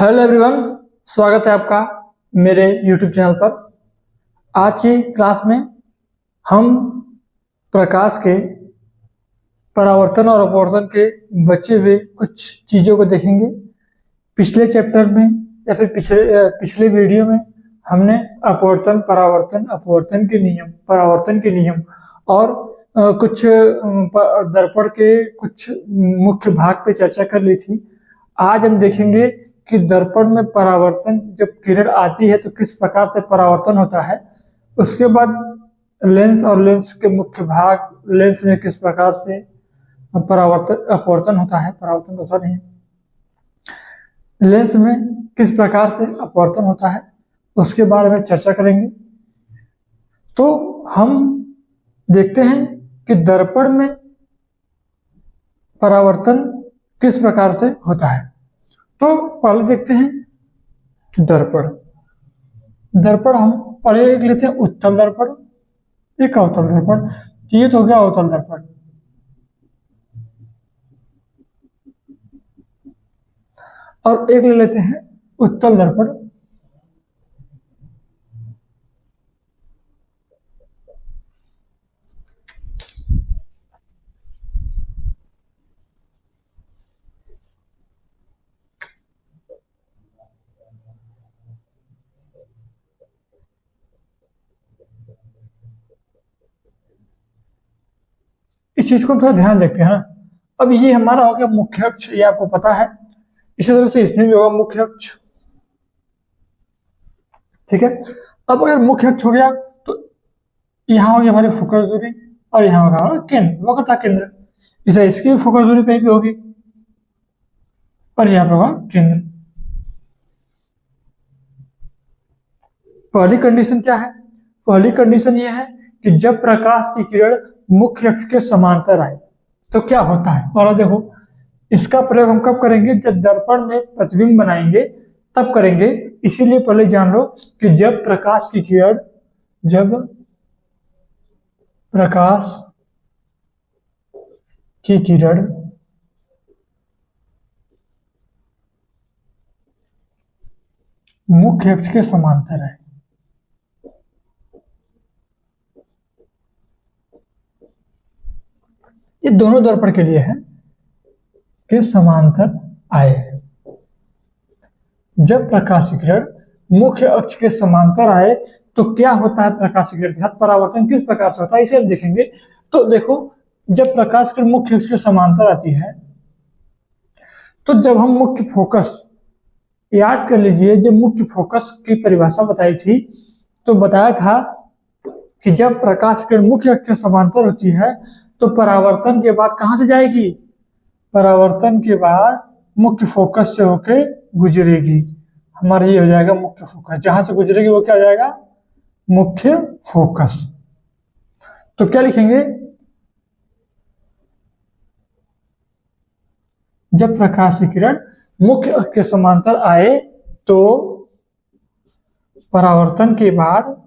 Hello everyone, स्वागत है आपका मेरे यूट्यूब चैनल पर। आज की क्लास में हम प्रकाश के परावर्तन और अपवर्तन के बचे हुए कुछ चीज़ों को देखेंगे। पिछले चैप्टर में या फिर पिछले वीडियो में हमने अपवर्तन, परावर्तन, अपवर्तन के नियम, परावर्तन के नियम और कुछ दर्पण के कुछ मुख्य भाग पे चर्चा कर ली थी। आज हम देखेंगे कि दर्पण में परावर्तन, जब किरण आती है तो किस प्रकार से परावर्तन होता है। उसके बाद लेंस और लेंस के मुख्य भाग, लेंस में किस प्रकार से परावर्तन अपवर्तन होता है, परावर्तन होता नहीं, लेंस में किस प्रकार से अपवर्तन होता है, उसके बारे में चर्चा करेंगे। तो हम देखते हैं कि दर्पण में परावर्तन किस प्रकार से होता है। तो पहले देखते हैं दर्पण। दर्पण हम पहले देख लेते हैं उत्तल दर्पण, एक अवतल दर्पण। ये तो हो गया अवतल दर्पण। और एक ले लेते हैं उत्तल दर्पण। इस चीज को थोड़ा ध्यान देखते हैं ना। अब ये हमारा हो गया मुख्य अक्ष, ये आपको पता है। इसी तरह से इसमें भी होगा मुख्य अक्ष, ठीक है। अब अगर मुख्य अक्ष हो गया तो यहाँ होगी हमारी फोकस दूरी और यहाँ होगा हमारा केंद्र, वक्रता केंद्र। इसे इसकी भी फोकस दूरी कहीं भी होगी और यहाँ पर होगा केंद्र। पहली कंडीशन क्या है? पहली कंडीशन ये है कि जब प्रकाश की किरण मुख्य अक्ष के समांतर आए तो क्या होता है। और देखो, इसका प्रयोग हम कब करेंगे? जब दर्पण में प्रतिबिंब बनाएंगे तब करेंगे। इसीलिए पहले जान लो कि जब प्रकाश की किरण मुख्य अक्ष के समांतर है, ये दोनों दर्पण के लिए है के समांतर आए। जब प्रकाश की किरण मुख्य अक्ष के समांतर आए तो क्या होता है? प्रकाश की किरण के साथ परावर्तन किस प्रकार से होता है, इसे हम देखेंगे। तो देखो, जब प्रकाश की किरण मुख्य अक्ष के समांतर आती है तो जब हम मुख्य फोकस, याद कर लीजिए, जब मुख्य फोकस की परिभाषा बताई थी तो बताया था कि जब प्रकाश की किरण मुख्य अक्ष के समांतर होती है तो परावर्तन के बाद कहां से जाएगी? परावर्तन के बाद मुख्य फोकस से होके गुजरेगी। हमारा ये हो जाएगा मुख्य फोकस। जहां से गुजरेगी वो क्या हो जाएगा? मुख्य फोकस। तो क्या लिखेंगे? जब प्रकाश की किरण मुख्य अक्ष के समांतर आए तो परावर्तन के बाद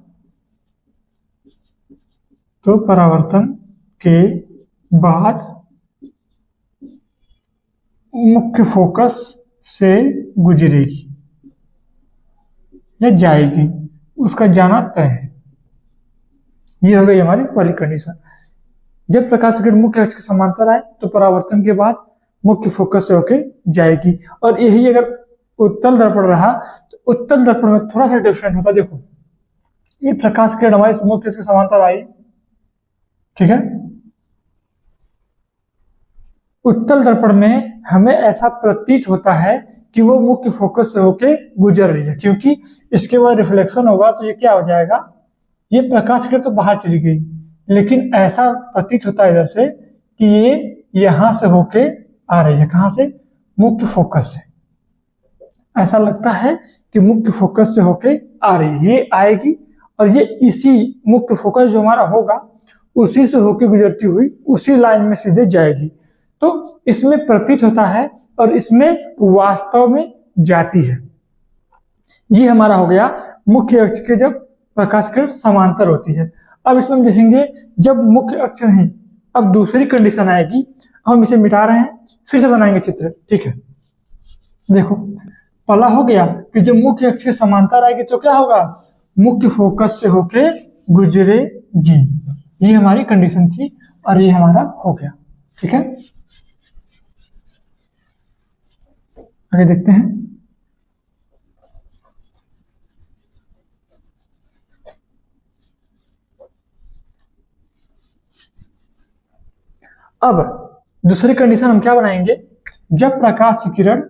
मुख्य फोकस से गुजरेगी या जाएगी, उसका जाना तय है। ये हो गई हमारी पहली कंडीशन। जब प्रकाश की किरण मुख्य अक्ष के समांतर आए तो परावर्तन के बाद मुख्य फोकस से होके जाएगी। और यही अगर उत्तल दर्पण रहा तो उत्तल दर्पण में थोड़ा सा डिफरेंट होता। देखो, ये प्रकाश की किरण हमारे मुख्य अक्ष के समांतर आई, ठीक है। उत्तल दर्पण में हमें ऐसा प्रतीत होता है कि वो मुख्य फोकस से होके गुजर रही है, क्योंकि इसके बाद रिफ्लेक्शन होगा तो ये क्या हो जाएगा? ये प्रकाश की किरण तो बाहर चली गई, लेकिन ऐसा प्रतीत होता है इधर से कि ये यहां से होके आ रही है। कहां से? मुख्य फोकस से। ऐसा लगता है कि मुख्य फोकस से होके आ रही है, ये आएगी और ये इसी मुख्य फोकस जो हमारा होगा उसी से होके गुजरती हुई उसी लाइन में सीधे जाएगी। तो इसमें प्रतीत होता है और इसमें वास्तव में जाती है। ये हमारा हो गया मुख्य अक्ष के जब प्रकाश किरण समांतर होती है। अब इसमें हम देखेंगे जब मुख्य अक्ष नहीं, अब दूसरी कंडीशन आएगी। हम इसे मिटा रहे हैं, फिर से बनाएंगे चित्र, ठीक है। देखो, पहला हो गया कि जब मुख्य अक्ष के समांतर आएगी तो क्या होगा, मुख्य फोकस से होके गुजरेगी। ये हमारी कंडीशन थी और ये हमारा हो गया। ठीक है, आगे देखते हैं। अब दूसरी कंडीशन हम क्या बनाएंगे, जब प्रकाश की किरण,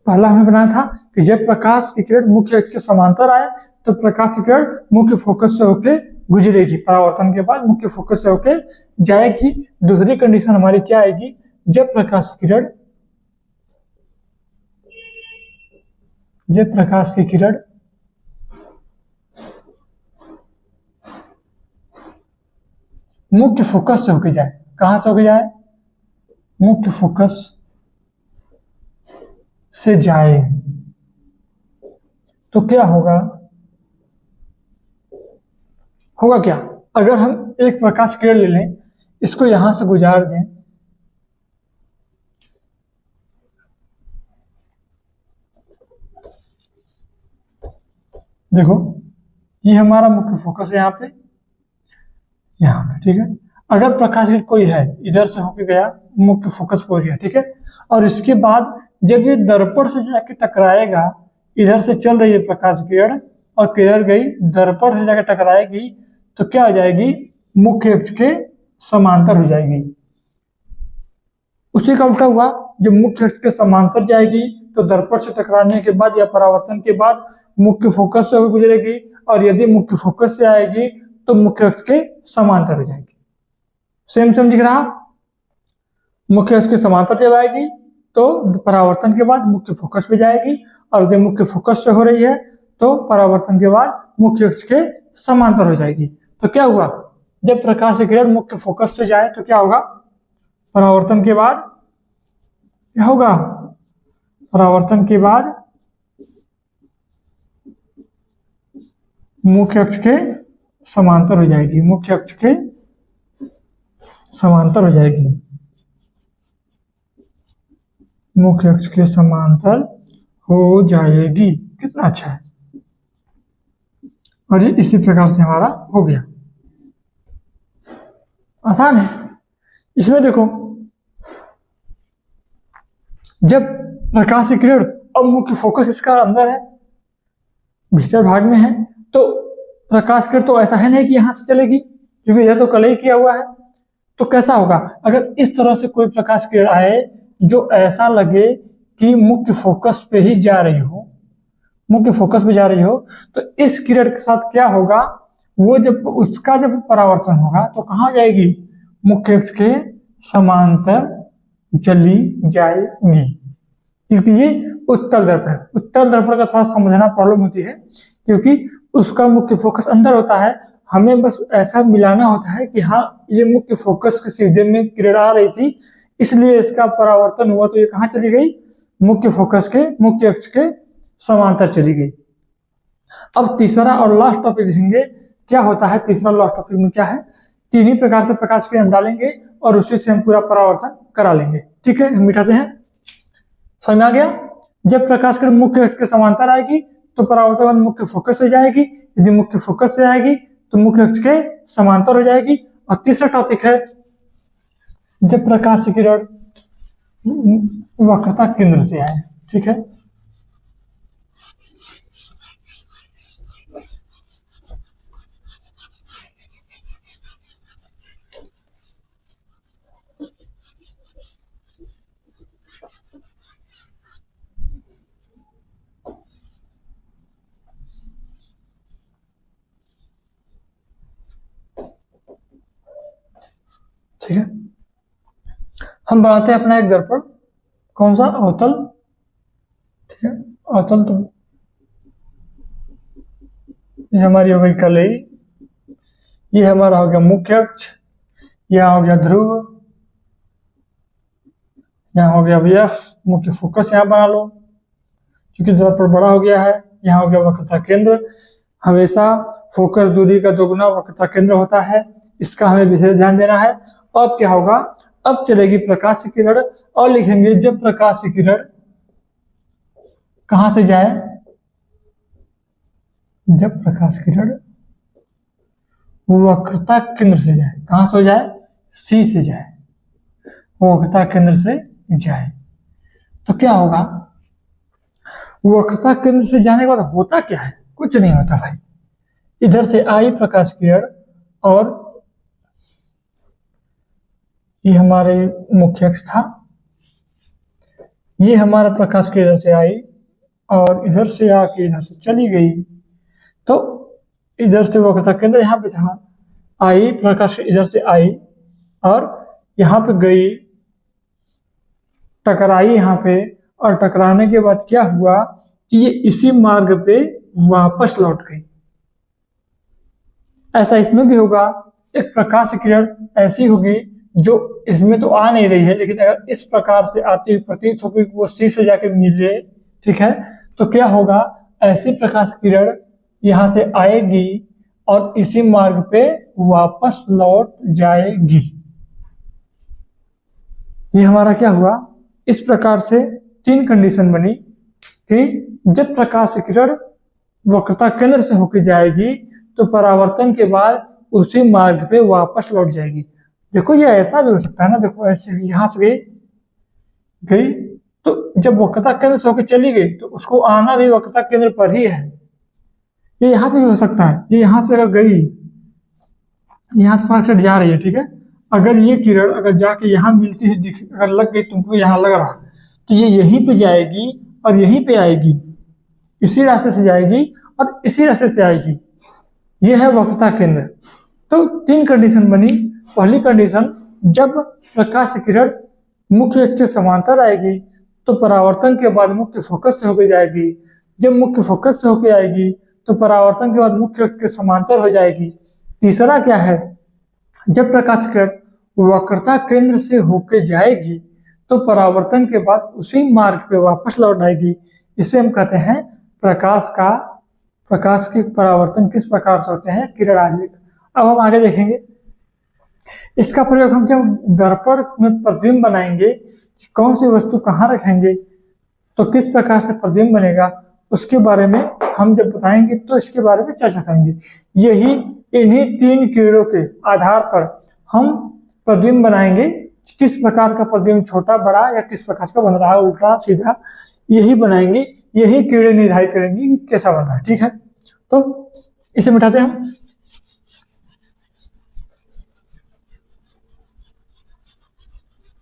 पहला हमें बनाया था कि जब प्रकाश की किरण मुख्य अक्ष के समांतर आए तो प्रकाश की किरण मुख्य फोकस से होके गुजरेगी, परावर्तन के बाद मुख्य फोकस से होके जाएगी। दूसरी कंडीशन हमारी क्या आएगी, जब प्रकाश की किरण मुख्य फोकस से होके जाए, कहां से होके जाए, मुख्य फोकस से जाए तो क्या होगा, क्या, अगर हम एक प्रकाश किरण ले लें, इसको यहां से गुजार दें, देखो ये हमारा मुख्य फोकस है यहाँ पे, ठीक है। अगर प्रकाश किरण कोई है इधर से होके गया, मुख्य फोकस पहुंच गया, ठीक है, और इसके बाद जब ये दर्पण से जाके टकराएगा, इधर से चल रही है प्रकाश किरण और किधर गई, दर्पण से जाकर टकराएगी तो क्या हो जाएगी, मुख्य अक्ष के समांतर हो जाएगी। उसी का उल्टा हुआ, जब मुख्य अक्ष के समांतर जाएगी तो दर्पण से टकराने के बाद या परावर्तन के बाद मुख्य फोकस से गुजरेगी, और यदि मुख्य फोकस से आएगी तो मुख्य अक्ष के समांतर हो जाएगी। सेम दिख रहा, मुख्य अक्ष के समांतर जब आएगी तो परावर्तन के बाद मुख्य फोकस पे जाएगी, और यदि मुख्य फोकस से हो रही है तो परावर्तन के बाद मुख्य अक्ष के समांतर हो जाएगी। तो क्या हुआ, जब प्रकाश की किरण मुख्य फोकस से जाए तो क्या होगा, परावर्तन के बाद क्या होगा, परावर्तन के बाद मुख्य अक्ष के समांतर हो जाएगी, मुख्य अक्ष के समांतर हो जाएगी, मुख्य अक्ष के समांतर हो जाएगी। कितना अच्छा है, और ये इसी प्रकार से हमारा हो गया, आसान है। इसमें देखो, जब प्रकाश की किरण, अब मुख्य फोकस इसका अंदर है, भीतर भाग में है, तो प्रकाश किरण तो ऐसा है नहीं कि यहां से चलेगी, क्योंकि यह तो कलई किया हुआ है। तो कैसा होगा, अगर इस तरह से कोई प्रकाश किरण आए जो ऐसा लगे कि मुख्य फोकस पे ही जा रही हो, मुख्य फोकस पे जा रही हो, तो इस किरण के साथ क्या होगा, वो जब उसका जब परावर्तन होगा तो कहाँ जाएगी, मुख्य अक्ष के समांतर चली जाएगी, क्योंकि ये उत्तल दर्पण है। उत्तल दर्पण का थोड़ा समझना प्रॉब्लम होती है, क्योंकि उसका मुख्य फोकस अंदर होता है, हमें बस ऐसा मिलाना होता है कि हाँ ये मुख्य फोकस के सीधे में किरण आ रही थी, इसलिए इसका परावर्तन हुआ, तो ये कहाँ चली गई, मुख्य फोकस के, मुख्य अक्ष के समांतर चली गई। अब तीसरा और लास्ट टॉपिक देखेंगे, क्या होता है तीसरा लास्ट टॉपिक में, क्या है, तीन ही प्रकार से प्रकाश किरण डालेंगे और उसी से हम पूरा परावर्तन करा लेंगे। ठीक है, हम मिटाते हैं, समझ में आ गया। जब प्रकाश किरण मुख्य अक्ष के समांतर आएगी तो परावर्तन मुख्य फोकस से जाएगी, यदि मुख्य फोकस से आएगी तो मुख्य अक्ष के समांतर हो जाएगी। और तीसरा टॉपिक है, जब प्रकाश की किरण वक्रता केंद्र से आए। ठीक है, ठीक है, हम बनाते हैं अपना एक दर्पण, कौन सा, अवतल। ठीक है, अवतल, तो ये हमारी हो गई कलई, ये हमारा हो गया मुख्य अक्ष, यहाँ हो गया ध्रुव, यहाँ हो गया VF, मुख्य फोकस यहाँ बना लो क्योंकि दर्पण बड़ा हो गया है। यहाँ हो गया वक्रता केंद्र, हमेशा फोकस दूरी का दोगुना वक्रता केंद्र होता है, इसका हमें विशेष ध्यान देना है। अब क्या होगा, अब चलेगी प्रकाश की किरण, और लिखेंगे जब प्रकाश की किरण कहां से जाए, जब प्रकाश की किरण वक्रता केंद्र से जाए, कहां से जाए, सी से जाए, वक्रता केंद्र से जाए, तो क्या होगा, वक्रता केंद्र से जाने के बाद होता क्या है, कुछ नहीं होता भाई। इधर से आई प्रकाश किरण और ये हमारे मुख्य अक्ष था, ये हमारा प्रकाश की इधर से आई और इधर से आके इधर से चली गई, तो इधर से वक्रता केंद्र यहाँ पे था, आई प्रकाश इधर से आई और यहाँ पे गई, टकराई यहाँ पे, और टकराने के बाद क्या हुआ कि ये इसी मार्ग पे वापस लौट गई। ऐसा इसमें भी होगा, एक प्रकाश किरण ऐसी होगी जो इसमें तो आ नहीं रही है, लेकिन अगर इस प्रकार से आती हुई प्रतीत होगी वो सी से जाके मिले, ठीक है, तो क्या होगा, ऐसी प्रकाश किरण यहां से आएगी और इसी मार्ग पे वापस लौट जाएगी। ये हमारा क्या हुआ, इस प्रकार से तीन कंडीशन बनी कि जब प्रकाश किरण वक्रता केंद्र से होकर जाएगी तो परावर्तन के बाद उसी मार्ग पे वापस लौट जाएगी। देखो ये ऐसा भी हो सकता है ना, देखो ऐसे यहां से गई तो जब वक्रता केंद्र से होकर चली गई तो उसको आना भी वक्रता केंद्र पर ही है। ये यहाँ पे भी हो सकता है, ये यहाँ से अगर गई, यहाँ से पास जा रही है, ठीक है, अगर ये किरण अगर जाके यहाँ मिलती है, अगर लग गई, तुमको यहाँ लग रहा, तो ये यहीं पे जाएगी और यहीं पे आएगी, इसी रास्ते से जाएगी और इसी रास्ते से आएगी, ये है वक्रता केंद्र। तो तीन कंडीशन बनी। पहली कंडीशन, जब प्रकाश किरण मुख्य अक्ष के समांतर आएगी तो परावर्तन के बाद मुख्य फोकस से होकर जाएगी, जब मुख्य फोकस से होकर आएगी तो परावर्तन के बाद मुख्य अक्ष के समांतर हो जाएगी। तीसरा क्या है, जब प्रकाश किरण वक्रता केंद्र से होकर जाएगी तो परावर्तन के बाद उसी मार्ग पे वापस लौट आएगी। इसे हम कहते हैं प्रकाश के परावर्तन किस प्रकार से होते हैं, किरण आलेख। अब हम आगे देखेंगे, इसका प्रयोग हम जब दर्पण में प्रतिबिंब बनाएंगे, कौन सी वस्तु कहाँ रखेंगे तो किस प्रकार से प्रतिबिंब बनेगा, उसके बारे में हम जब बताएंगे तो इसके बारे में चर्चा करेंगे। यही इन्हीं तीन किरणों के आधार पर हम प्रतिबिंब बनाएंगे, किस प्रकार का प्रतिबिंब, छोटा बड़ा या किस प्रकार का बन रहा है, उल्टा सीधा, यही बनाएंगे, यही किरणें निर्धारित करेंगी कि कैसा बन रहा है। ठीक है, तो इसे मिटाते हैं हम।